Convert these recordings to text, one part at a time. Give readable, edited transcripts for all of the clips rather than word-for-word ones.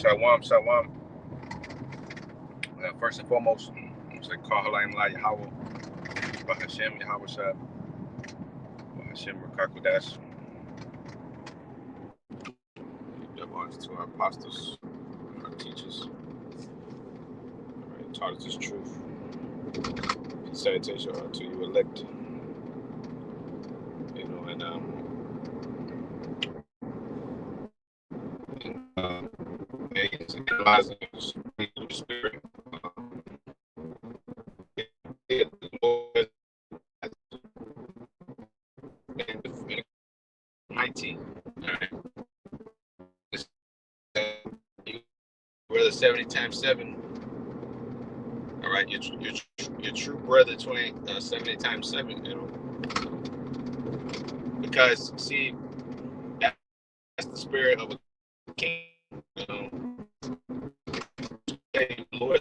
Shalom, shalom. First and foremost, I'm saying call Halayim La Yahweh, Bahashem Yahweh Shah, Bahashem Rakakodash. Give honors to our apostles, our teachers, taught us this truth. Sanitation to you elect. And analyzing the spirit. And 19. All right. Brother 70 times 7. All right, your true brother 70 times 7. Because see, that's the spirit of a king. Lord,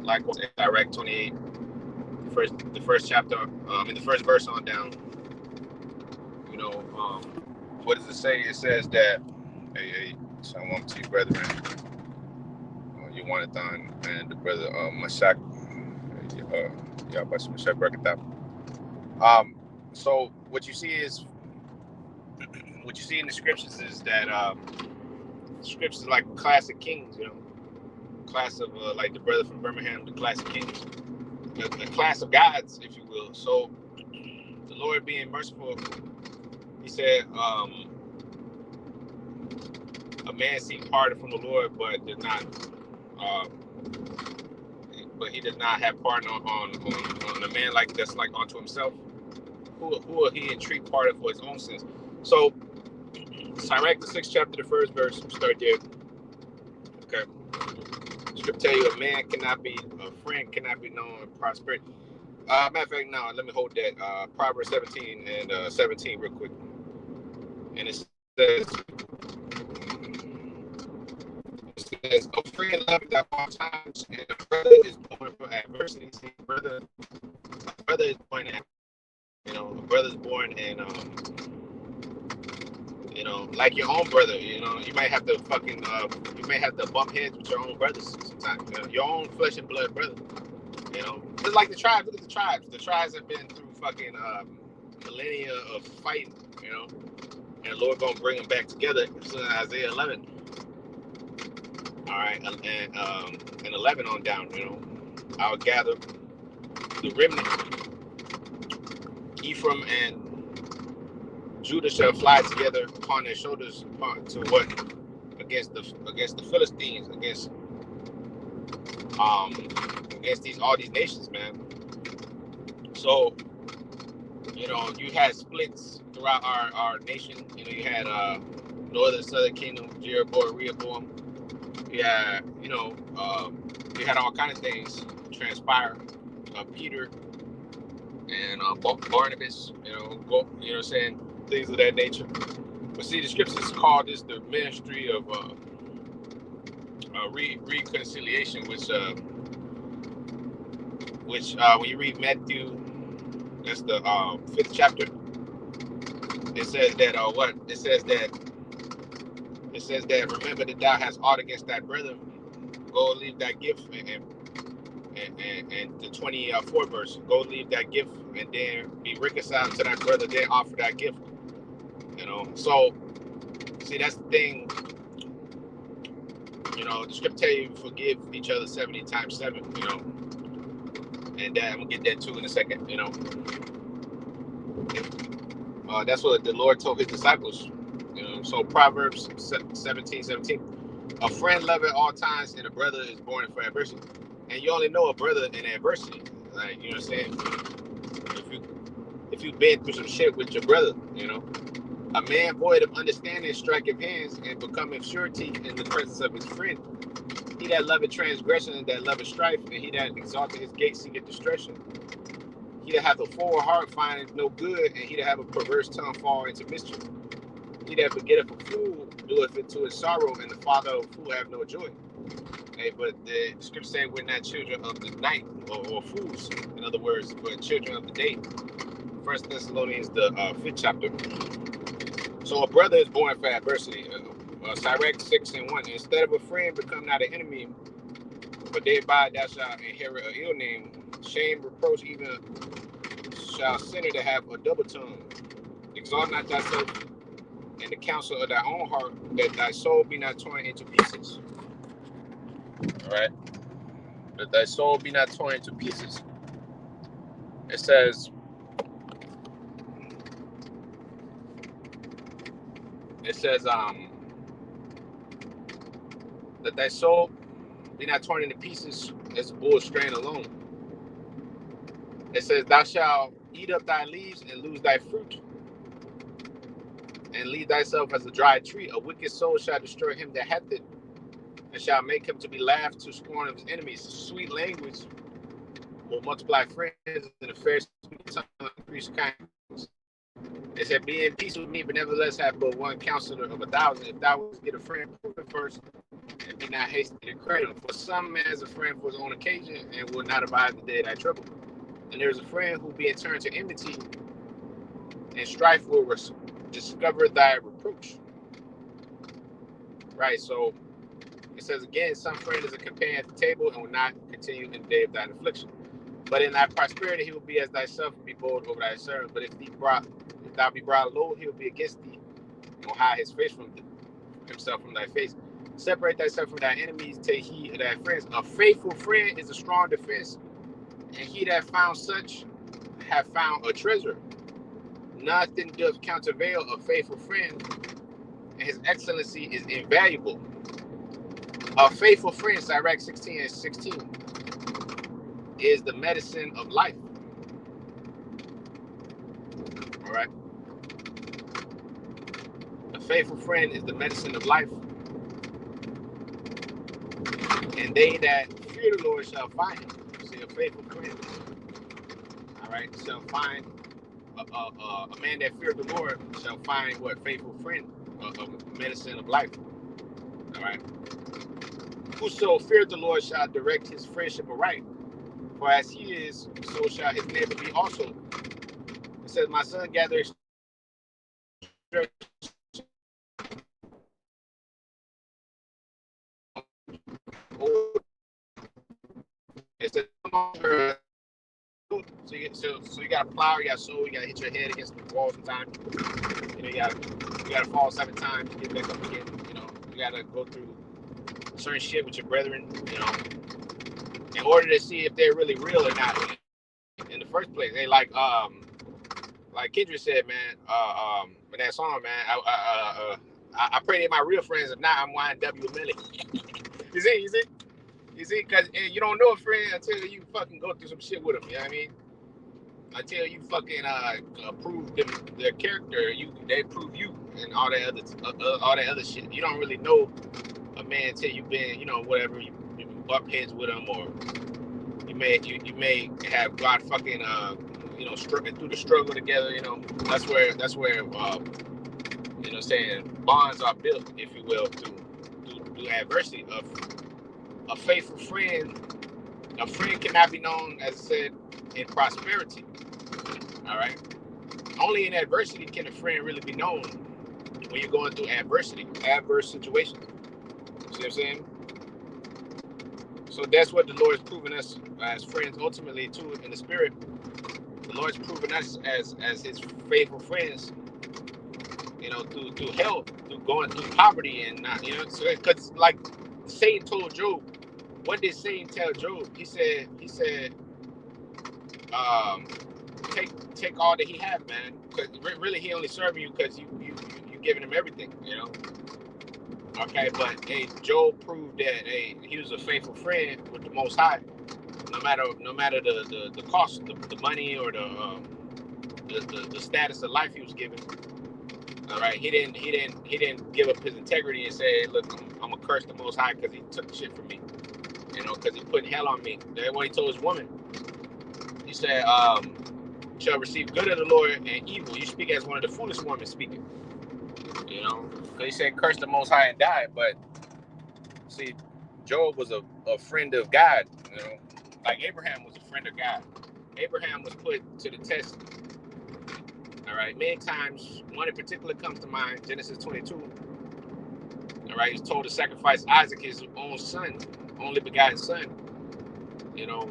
like direct 28, the first chapter, in the first verse on down. What does it say? It says that, hey, shalom to you, brethren. You want it done, and the brother Mashak, Mashak Brakatap. So what you see in the scriptures is that scriptures like classic kings, class of like the brother from Birmingham, the classic kings, the class of gods, if you will. So the Lord being merciful, he said, a man seek pardon from the Lord, but did not, but he did not have pardon on a man like that's like unto himself. Who will he entreat pardon for his own sins? So, Sirach, the 6th chapter, the 1st verse, start there. Okay. Scripture tell you a friend cannot be known in prosperity. Matter of fact, no, let me hold that. Proverbs 17 and 17 real quick. And it says, a friend loveth at all times, and a brother is born for adversity. See, a brother is born at, a brother's born and like your own brother, you might have to you may have to bump heads with your own brothers sometimes, your own flesh and blood brother, just like the tribes. Look at the tribes. The tribes have been through fucking millennia of fighting, and the Lord gonna bring them back together. It's Isaiah 11. All right, and 11 on down, I'll gather the remnant. Ephraim and Judah shall fly together upon their shoulders to what? Against the Philistines, against all these nations, man. So, you had splits throughout our nation. You had northern, southern kingdom, Jeroboam, Rehoboam. Yeah, you had all kinds of things transpire. Peter and Barnabas, saying things of that nature. But see, the scriptures call this the ministry of reconciliation, which when you read Matthew, that's the 5th chapter. It says that It says that remember that thou hast aught against thy brother, go leave that gift, and the 24th verse, go leave that gift and then be reconciled to thy brother, then offer that gift. So see, that's the thing. The scripture tell you forgive each other 70 times 7. And I'm gonna get that too in a second. That's what the Lord told his disciples. So Proverbs 17:17. A friend loveth at all times, and a brother is born for adversity. And you only know a brother in adversity. Like, you know what I'm saying? If you've been through some shit with your brother, a man void of understanding striketh hands and becometh surety in the presence of his friend. He that loveth transgression and that loveth strife, and he that exalteth his gate seeketh destruction. He that hath a forward heart findeth no good, and he that hath a perverse tongue fall into mischief. He that begetteth a fool doeth it to his sorrow, and the father of a fool have no joy. Hey, but the scripture say we're not children of the night or fools, in other words, but children of the day. 1 Thessalonians, the 5th chapter. So a brother is born for adversity. Sirach 6:1. Instead of a friend, become not an enemy, but thereby thou shalt inherit an ill name. Shame, reproach, even shall sinner to have a double tongue. Exalt not thyself in the counsel of thy own heart, that thy soul be not torn into pieces. All right, that thy soul be not torn into pieces. It says, that thy soul be not torn into pieces as a bull straying alone. It says, thou shalt eat up thy leaves and lose thy fruit, and leave thyself as a dry tree. A wicked soul shall destroy him that hath it, and shall make him to be laughed to scorn of his enemies. Sweet language will multiply friends, and a fair sweet tongue increase kindness. It said, be in peace with me, but nevertheless have but one counselor of 1,000. If thou wouldst get a friend, prove it first, and be not hasty to credit him. For some man is a friend for his own occasion, and will not abide the day of thy trouble. And there is a friend who, being turned to enmity and strife, will discover thy reproach. Right, so it says again, some friend is a companion at the table, and will not continue in the day of thine affliction. But in thy prosperity he will be as thyself, and be bold over thy servant. But if thou be brought low, he will be against thee, and will hide his face from himself from thy face. Separate thyself from thy enemies, take heed of thy friends. A faithful friend is a strong defense, and he that found such have found a treasure. Nothing doth countervail a faithful friend, and his excellency is invaluable. A faithful friend, Sirach 16:16, is the medicine of life. All right. A faithful friend is the medicine of life, and they that fear the Lord shall find him. See, a faithful friend, all right, shall find a man that feared the Lord shall find what? Faithful friend, a medicine of life. All right. Whoso feared the Lord shall direct his friendship aright, for as he is, so shall his neighbor be also. It says, my son, gather it says, so you got to plow, you got to sow, you got to hit your head against the wall sometimes. You know, you got to fall 7 times, get back up again. You know, you got to go through certain shit with your brethren, you know, in order to see if they're really real or not in the first place. They like Kendrick said, man, in that song, man, I pray they're my real friends. If not, I'm YNW Millie. You see, because you don't know a friend until you fucking go through some shit with them. You know what I mean? Until you fucking prove their character, they prove you and all that other shit. You don't really know a man until you've been, you know, whatever, you butt heads with them, or you may have got fucking you know, through the struggle together. You know, that's where you know, saying bonds are built, if you will, through adversity. A faithful friend, a friend cannot be known, as I said, in prosperity. All right, only in adversity can a friend really be known. When you're going through adversity, adverse situations. See what I'm saying? So that's what the Lord is proving us as friends, ultimately, too, in the spirit. The Lord's proving us as his faithful friends, you know, through hell, through going through poverty, and not, you know, because like Satan told Job, what did Satan tell Job? He said, take all that he had, man. Because really, he only serving you because you giving him everything, you know. Okay, but hey, Job proved that he was a faithful friend with the Most High, no matter the cost, the money, or the status of life he was given. All right, he didn't give up his integrity and say, look, I'm gonna curse the Most High because he took shit from me, you know, because he put hell on me. That's what he told his woman. He said, shall receive good of the Lord and evil. You speak as one of the foolish women speaking. You know, because he said, curse the Most High and die. But see, Job was a friend of God, you know, like Abraham was a friend of God. Abraham was put to the test. All right, many times. One in particular comes to mind, Genesis 22. All right, he's told to sacrifice Isaac, his own son, only begotten son. You know,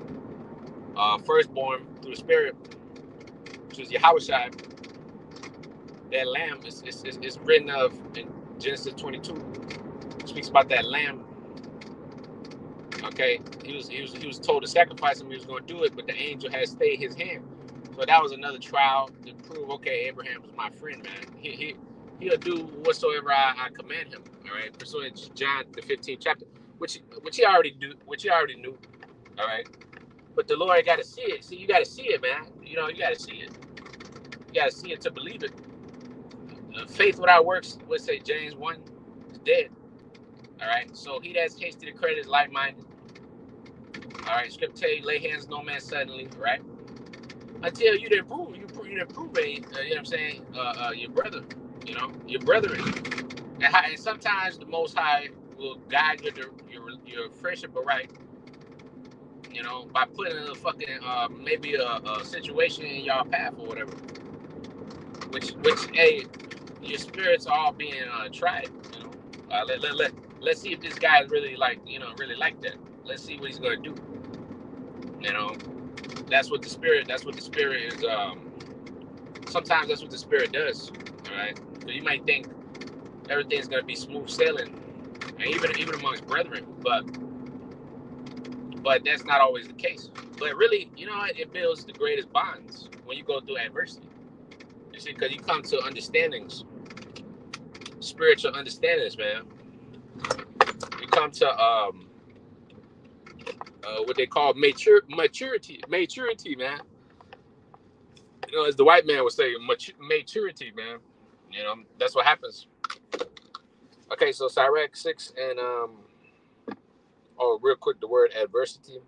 firstborn through the Spirit, which is Yahushua. That lamb is written of in Genesis 22. It speaks about that lamb. Okay, he was told to sacrifice him. He was going to do it, but the angel had stayed his hand. So that was another trial to prove, okay, Abraham is my friend, man. He'll do whatsoever I command him. All right, pursuant to John the 15th chapter, which he already knew. All right, but the Lord got to see it. See, you got to see it, man. You know, you got to see it. You got to see it to believe it. Faith without works, let's say James 1, is dead. All right, so he that's hasty to credit is like-minded. All right, scripture tell you, lay hands no man suddenly, right? Until you didn't prove, you didn't prove it. You know what I'm saying? Your brother, you know, your brethren. And sometimes the Most High will guide your friendship aright, you know, by putting a fucking maybe a situation in y'all path or whatever. Which hey, your spirits are all being tried, you know. Let's see if this guy is really really like that. Let's see what he's gonna do. You know, that's what the spirit is. Sometimes that's what the spirit does. All right, so you might think everything's gonna be smooth sailing, and even amongst brethren, but that's not always the case. But really, you know what? It builds the greatest bonds when you go through adversity. You see, because you come to understandings, spiritual understandings, man. You come to what they call maturity, man. You know, as the white man would say, maturity, man. You know, that's what happens. Okay, so Sirach 6 and real quick, the word adversity.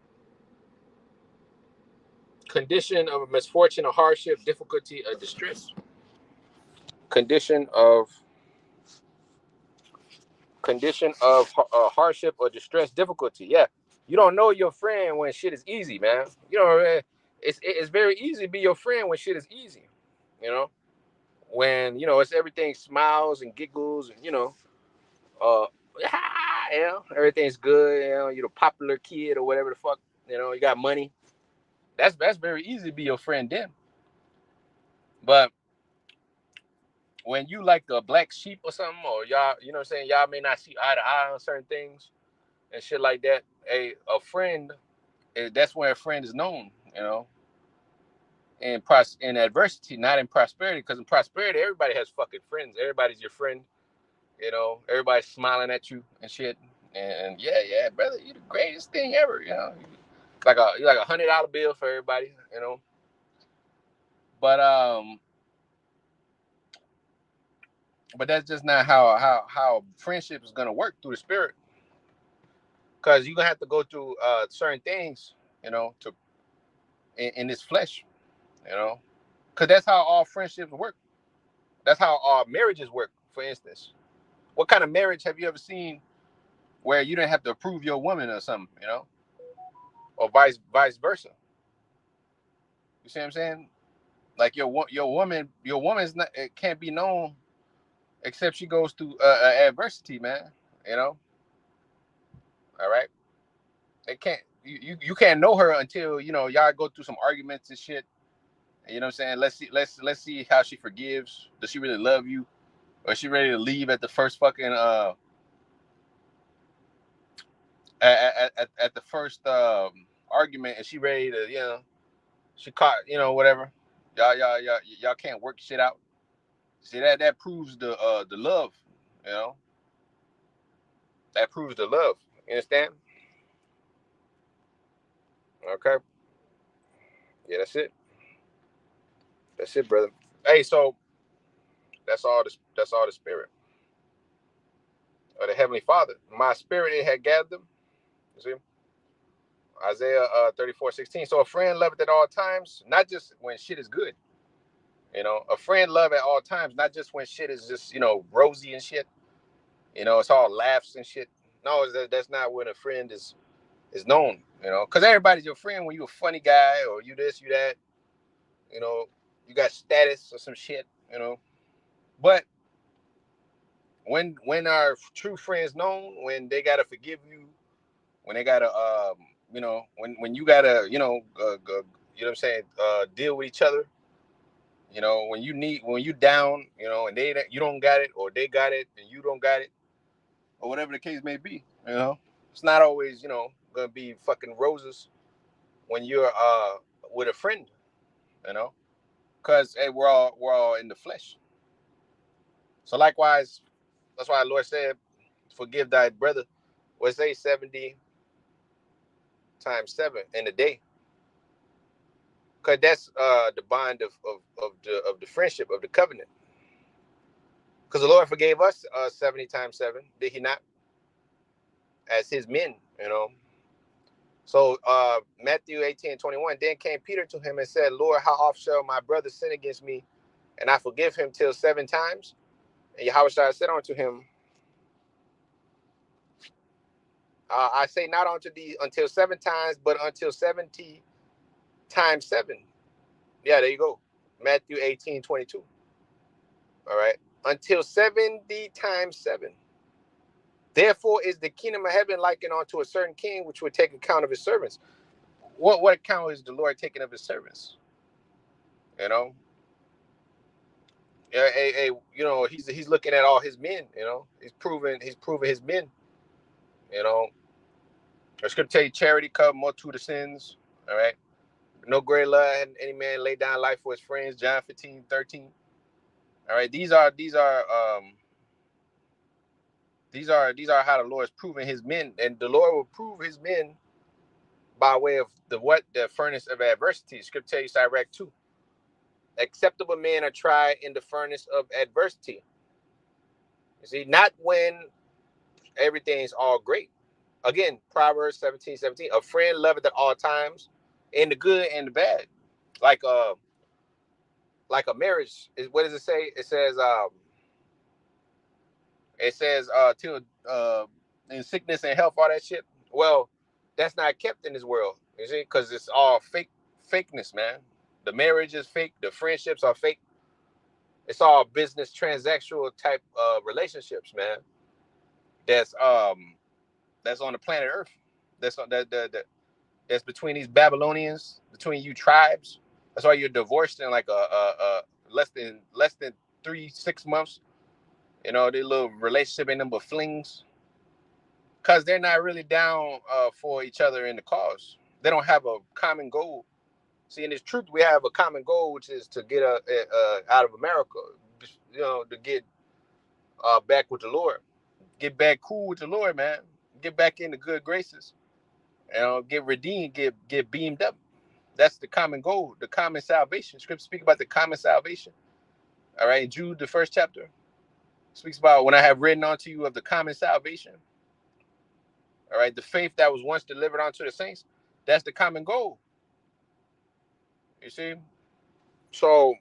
Condition of a misfortune, a hardship, difficulty, a distress. Condition of hardship or distress, difficulty. Yeah, you don't know your friend when shit is easy, man. You know, it's very easy to be your friend when shit is easy. You know, when it's everything smiles and giggles and everything's good. You're the popular kid or whatever the fuck. You got money. That's very easy to be your friend then. But when you like a black sheep or something, or y'all, you know what I'm saying, y'all may not see eye to eye on certain things and shit like that. A friend, that's where a friend is known, in adversity, not in prosperity. Because in prosperity, everybody has fucking friends. Everybody's your friend. Everybody's smiling at you and shit. And yeah, brother, you the greatest thing ever. You're like $100 bill for everybody. But that's just not how friendship is gonna work through the spirit. Because you're gonna have to go through certain things, to in this flesh, because that's how all friendships work. That's how all marriages work. For instance, what kind of marriage have you ever seen where you didn't have to approve your woman or something, or vice versa? You see what I'm saying? Like your woman's not, it can't be known except she goes through adversity, man. All right. It can't. You can't know her until y'all go through some arguments and shit. You know what I'm saying? Let's see how she forgives. Does she really love you, or is she ready to leave at the first fucking at the first argument? Is she ready to she caught whatever? Y'all can't work shit out. See that proves the love. That proves the love. You understand? Okay. Yeah, that's it. That's it, brother. Hey, so that's all the spirit of the Heavenly Father. My spirit it had gathered them. You see? Isaiah 34:16. So a friend loveth at all times, not just when shit is good. A friend love at all times, not just when shit is just, rosy and shit. It's all laughs and shit. No, that's not when a friend is known, because everybody's your friend when you a funny guy or you this, you that, you got status or some shit, But When our true friends known, when they gotta forgive you, when they gotta when you gotta you know what I'm saying, deal with each other, when you down, and you don't got it, or they got it and you don't got it, or whatever the case may be. It's not always gonna be fucking roses when you're with a friend, you know because hey, we're all in the flesh. So likewise, that's why the Lord said, forgive thy brother. What say 70 times 7 in a day, because that's the bond of the friendship, of the covenant. Because the Lord forgave us 70 times 7, did he not, as his men, So Matthew 18:21, then came Peter to him and said, Lord, how oft shall my brother sin against me, and I forgive him till 7 times? And Yahweh said unto him, I say not unto thee until 7 times, but until 70 times 7. Yeah, there you go. Matthew 18:22. All right. Until 70 times 7. Therefore is the kingdom of heaven likened unto a certain king which would take account of his servants. What account is the Lord taking of his servants? You know, yeah, he's looking at all his men. He's proving his men. You know, the scripture tell you charity cover multitude of sins. All right, no greater love had any man lay down life for his friends. John 15:13. All right, these are how the Lord is proving his men, and the Lord will prove his men by way of the furnace of adversity. Scripture tell you Sirach 2. Acceptable men are tried in the furnace of adversity. You see, not when everything's all great. Again, Proverbs 17:17. A friend loveth at all times, in the good and the bad. Like a marriage. What does it say? It says till in sickness and health, all that shit. Well, that's not kept in this world, you see, because it's all fakeness, man. The marriage is fake, the friendships are fake. It's all business transactional type relationships, man. That's that's on the planet Earth. That's between these Babylonians, between you tribes. That's why you're divorced in like a less than 3-6 months. Their little relationship ain't nothing but flings, because they're not really down for each other in the cause. They don't have a common goal. See, in this truth, we have a common goal, which is to get out of America. To get back with the Lord, get back cool with the Lord, man. Get back into good graces. Get redeemed, get beamed up. That's the common goal, the common salvation. Scripture speak about the common salvation. All right, in Jude, the first chapter, speaks about when I have written unto you of the common salvation. All right, the faith that was once delivered unto the saints. That's the common goal. You see, so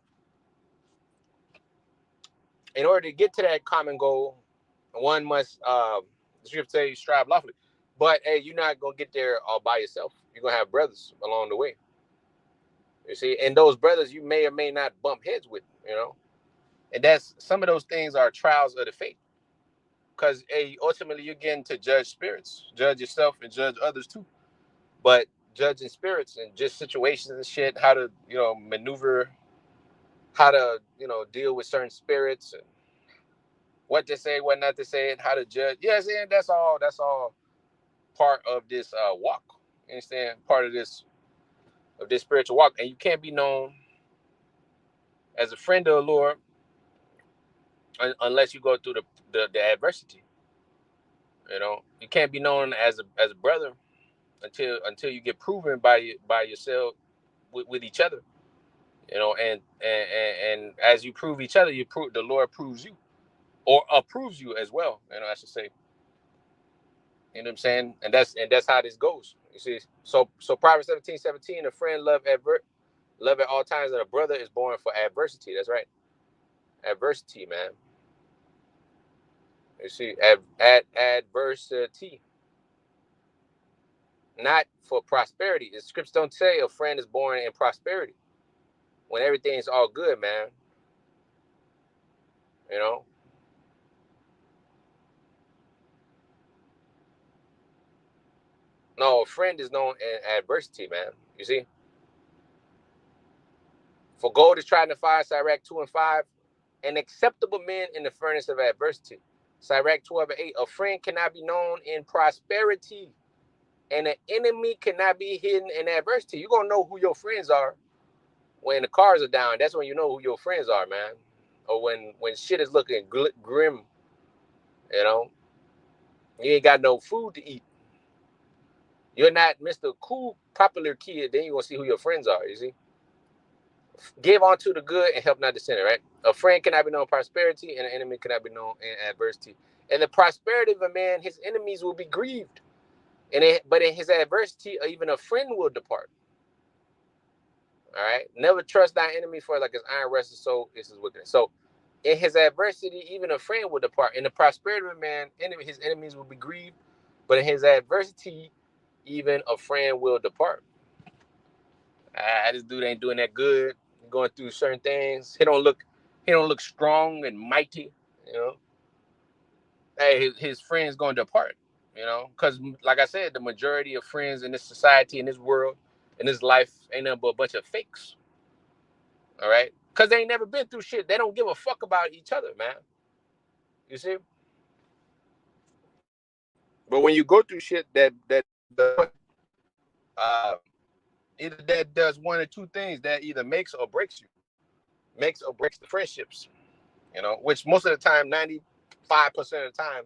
in order to get to that common goal, one must, the scripture say, strive lawfully. But hey, you're not gonna get there all by yourself. You're gonna have brothers along the way. You see, and those brothers you may or may not bump heads with. And that's some of those things are trials of the faith. Because hey, ultimately you're getting to judge spirits, judge yourself, and judge others too. But judging spirits and just situations and shit, how to maneuver, how to deal with certain spirits, and what to say, what not to say, and how to judge. Yes, and that's all part of this walk. You understand? Part of this spiritual walk, and you can't be known as a friend of the Lord unless you go through the adversity. You can't be known as a brother until you get proven by yourself with each other. And as you prove each other, the Lord proves you, or approves you as well. I should say. You know what I'm saying? And that's how this goes. You see, so Proverbs 17:17, a friend love at all times, and a brother is born for adversity. That's right, adversity, man. You see, adversity, not for prosperity. The scripts don't say a friend is born in prosperity when everything's all good, man. You know, No, a friend is known in adversity, man. You see? For gold is trying to find Sirach 2 and 5, an acceptable man in the furnace of adversity. Sirach 12 and 8, a friend cannot be known in prosperity, and an enemy cannot be hidden in adversity. You're going to know who your friends are when the cars are down. That's when you know who your friends are, man. Or when shit is looking grim, you know, you ain't got no food to eat. You're not Mr. Cool, popular kid, then you're going to see who your friends are, you see? Give unto the good and help not the sinner, right? A friend cannot be known in prosperity, and an enemy cannot be known in adversity. And the prosperity of a man, his enemies will be grieved. But in his adversity, even a friend will depart. All right? Never trust thy enemy, for like his iron rests, so is his wickedness. So in his adversity, even a friend will depart. In the prosperity of a man, his enemies will be grieved. But in his adversity, even a friend will depart. This dude ain't doing that good. Going through certain things. He don't look strong and mighty. You know, hey, his friends gonna depart. You know, because like I said, the majority of friends in this society, in this world, in this life, ain't nothing but a bunch of fakes. All right, because they ain't never been through shit. They don't give a fuck about each other, man. You see. But when you go through shit that uh, either that does one or two things that either makes or breaks you, makes or breaks the friendships. You know, which most of the time, 95% of the time,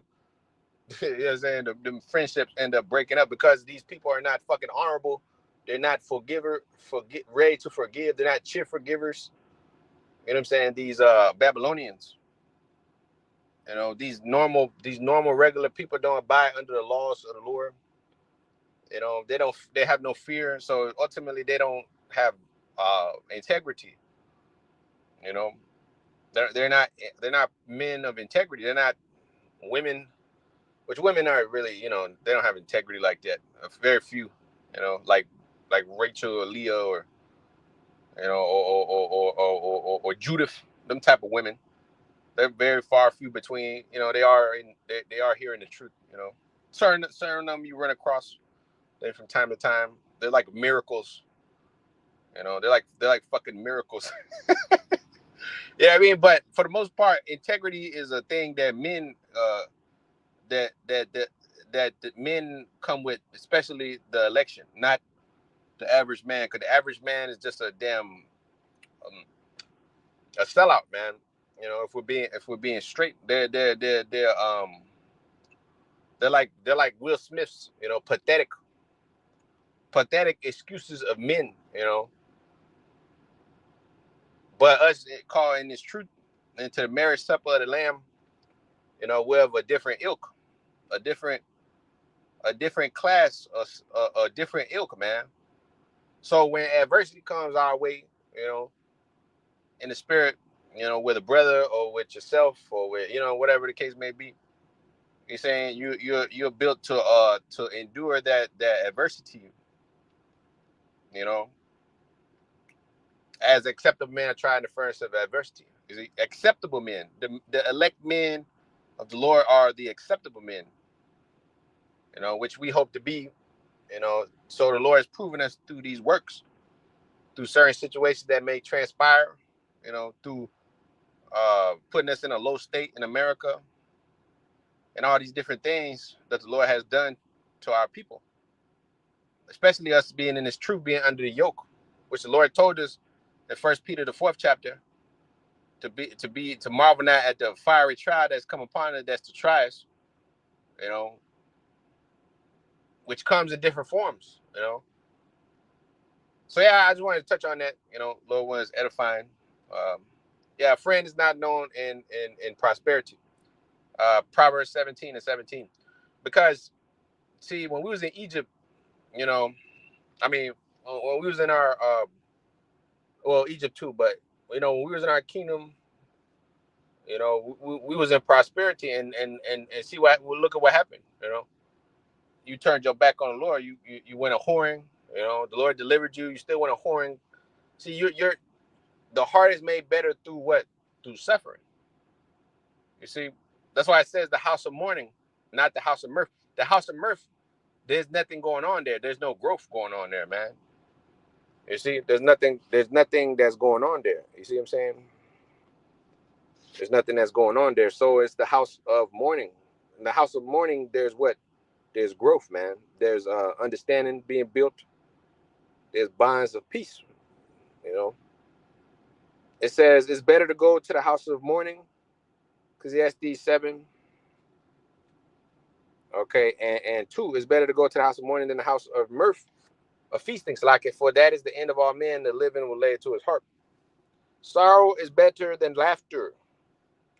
you know what I'm saying, the friendships end up breaking up because these people are not fucking honorable. They're not ready to forgive. They're not cheer forgivers. You know what I'm saying? These Babylonians, you know, these normal regular people don't abide under the laws of the Lord. You know, they have no fear. So ultimately they don't have integrity. You know, they're not men of integrity. They're not women, which women aren't really, you know, they don't have integrity like that. Very few, you know, like Rachel or Leah or, you know, or Judith, them type of women. They're very far few between. You know, they are here in the truth. You know, certain of them you run across them from time to time. They're like miracles. You know, they're like fucking miracles. Yeah, I mean, but for the most part, integrity is a thing that men that that that that men come with, especially the election, not the average man, because the average man is just a damn a sellout, man. You know, if we're being straight, they're like Will Smith's, you know, pathetic excuses of men, you know. But us calling this truth into the marriage supper of the Lamb, you know, we're of a different ilk, a different class, a different ilk, man. So when adversity comes our way, you know, in the spirit, you know, with a brother or with yourself or with, you know, whatever the case may be, you're saying you're built to endure that adversity, you know, as acceptable men trying to furnace of adversity. Is it acceptable men? The elect men of the Lord are the acceptable men, you know, which we hope to be, you know. So the Lord has proven us through these works, through certain situations that may transpire, you know, through putting us in a low state in America and all these different things that the Lord has done to our people, especially us being in this truth, being under the yoke, which the Lord told us in 1 Peter the 4th chapter to marvel not at the fiery trial that's come upon us, that's to try us, you know, which comes in different forms, you know. So yeah, I just wanted to touch on that, you know, Lord one is edifying. Um, yeah, a friend is not known in prosperity. Proverbs 17:17, because see, when we was in Egypt, you know, I mean, when we was in our well, Egypt too, but you know, when we was in our kingdom, you know, we was in prosperity, and see what, well, look at what happened. You know, you turned your back on the Lord. You went a whoring. You know, the Lord delivered you. You still went a whoring. See, you're the heart is made better through what? Through suffering. You see, that's why it says the house of mourning, not the house of mirth. The house of mirth there's nothing going on there. There's no growth going on there, man. You see, there's nothing that's going on there. You see what I'm saying? There's nothing that's going on there. So it's the house of mourning. In the house of mourning, there's what? There's growth, man. There's understanding being built. There's bonds of peace. You know, it says it's better to go to the house of mourning, Ecclesiastes 7. Okay, and 2, it's better to go to the house of mourning than the house of mirth, of feasting. So like it, for that is the end of all men, the living will lay it to his heart. Sorrow is better than laughter.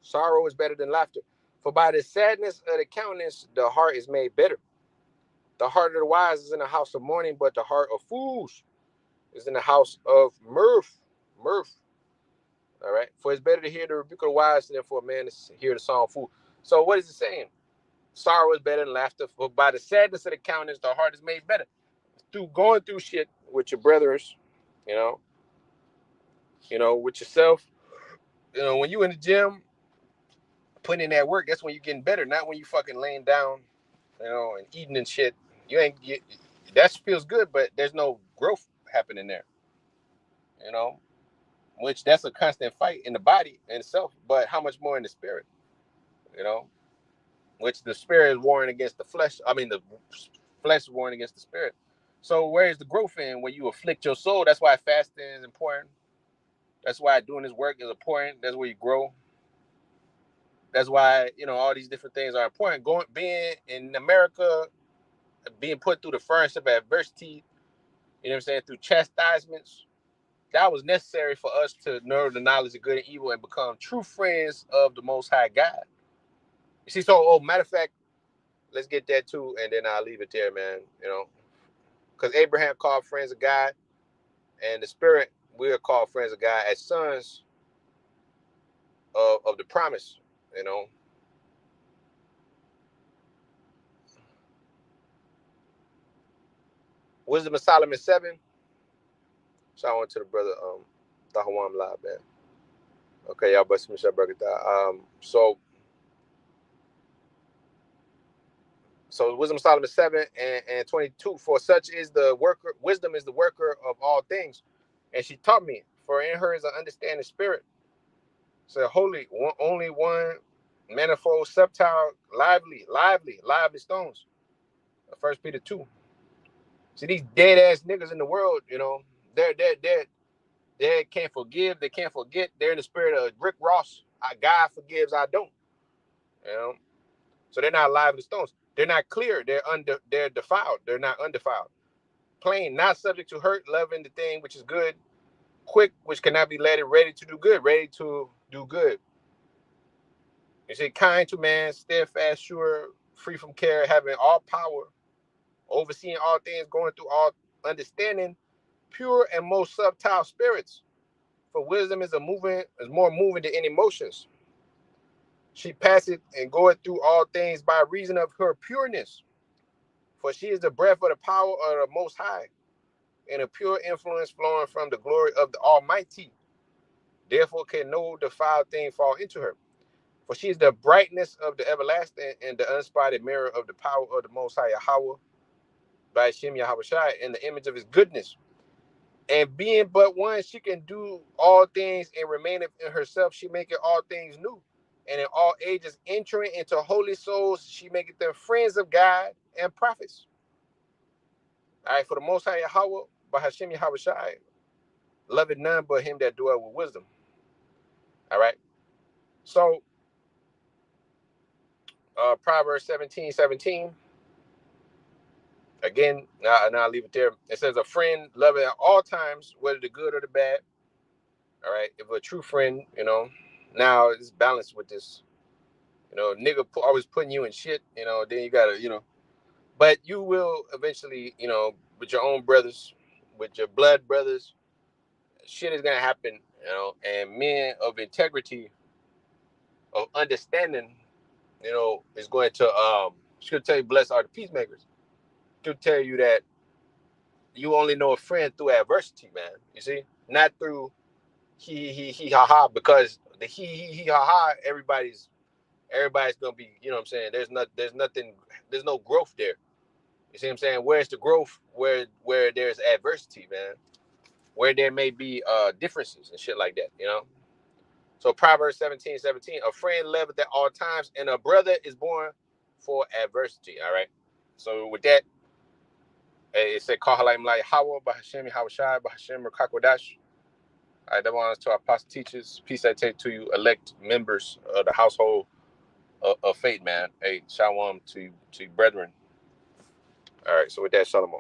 Sorrow is better than laughter. For by the sadness of the countenance, the heart is made better. The heart of the wise is in the house of mourning, but the heart of fools is in the house of mirth. Mirth. All right. For it's better to hear the rebuke of the wise than for a man to hear the song of fool. So what is it saying? Sorrow is better than laughter. For by the sadness of the countenance, the heart is made better. Through going through shit with your brothers, you know, with yourself. You know, when you in the gym, putting in that work, that's when you're getting better. Not when you fucking laying down, and eating and shit. That feels good, but there's no growth happening there. You know, which that's a constant fight in the body in itself, but how much more in the spirit? You know, which the spirit is warring against the flesh. I mean, the flesh is warring against the spirit. So where is the growth in when you afflict your soul? That's why fasting is important. That's why doing this work is important. That's where you grow. That's why, all these different things are important. Being in America, being put through the furnace of adversity, you know what I'm saying, through chastisements, that was necessary for us to know the knowledge of good and evil and become true friends of the Most High God. You see, so, matter of fact, let's get that too, and then I'll leave it there, man, because Abraham called friends of God, and the Spirit, we are called friends of God as sons of the promise, Wisdom of Solomon 7. Shout out to the brother, Dahawam Live, man. Okay, y'all, but Michelle break it down. So Wisdom of Solomon 7 and 22. For such is the worker, wisdom is the worker of all things. And she taught me, for in her is an understanding spirit. So holy, only one, manifold, subtile, lively stones. 1 Peter 2. See, these dead ass niggas in the world, they can't forgive, they can't forget. They're in the spirit of Rick Ross. God forgives, I don't. So they're not lively stones. They're not clear. They're defiled. They're not undefiled. Plain, not subject to hurt, loving the thing which is good, quick, which cannot be letted, ready to do good, ready to do good. You see, kind to man, steadfast, sure, free from care, having all power, overseeing all things, going through all understanding, pure and most subtile spirits. For wisdom is more moving than any emotions. She passeth and goeth through all things by reason of her pureness. For she is the breath of the power of the Most High, and a pure influence flowing from the glory of the Almighty. Therefore can no defiled thing fall into her. For she is the brightness of the everlasting and the unspotted mirror of the power of the Most High Yahweh, by Shem Yahweh Shai, in the image of his goodness. And being but one, she can do all things and remaineth in herself. She maketh all things new. And in all ages entering into holy souls, she maketh them friends of God and prophets. All right, for the Most High Yahweh, by Hashem Yahweh Shai, loveth none but him that dwell with wisdom. All right. So, Proverbs 17:17. Again, now I'll leave it there. It says, a friend loveth at all times, whether the good or the bad. All right. If a true friend, now it's balanced with this, nigga always putting you in shit, then you gotta, but you will eventually, with your own brothers, with your blood brothers, shit is gonna happen, and men of integrity, of understanding, is going to she'll tell you, blessed are the peacemakers. She'll tell you that you only know a friend through adversity, man. You see, not through he ha ha, because the he ha ha, everybody's gonna be, you know what I'm saying. There's nothing, there's no growth there. You see what I'm saying? Where's the growth? Where there's adversity, man. Where there may be differences and shit like that, you know? So Proverbs 17:17, a friend loveth at all times, and a brother is born for adversity. All right. So with that, it said, Kahalayim Lai Hawa, Bahashemi Hawashai, Bahashem Rakakwadash. All right, that belongs to our apostle teachers. Peace I take to you, elect members of the household of faith, man. Hey, shalom to brethren. All right, so with that, shalom.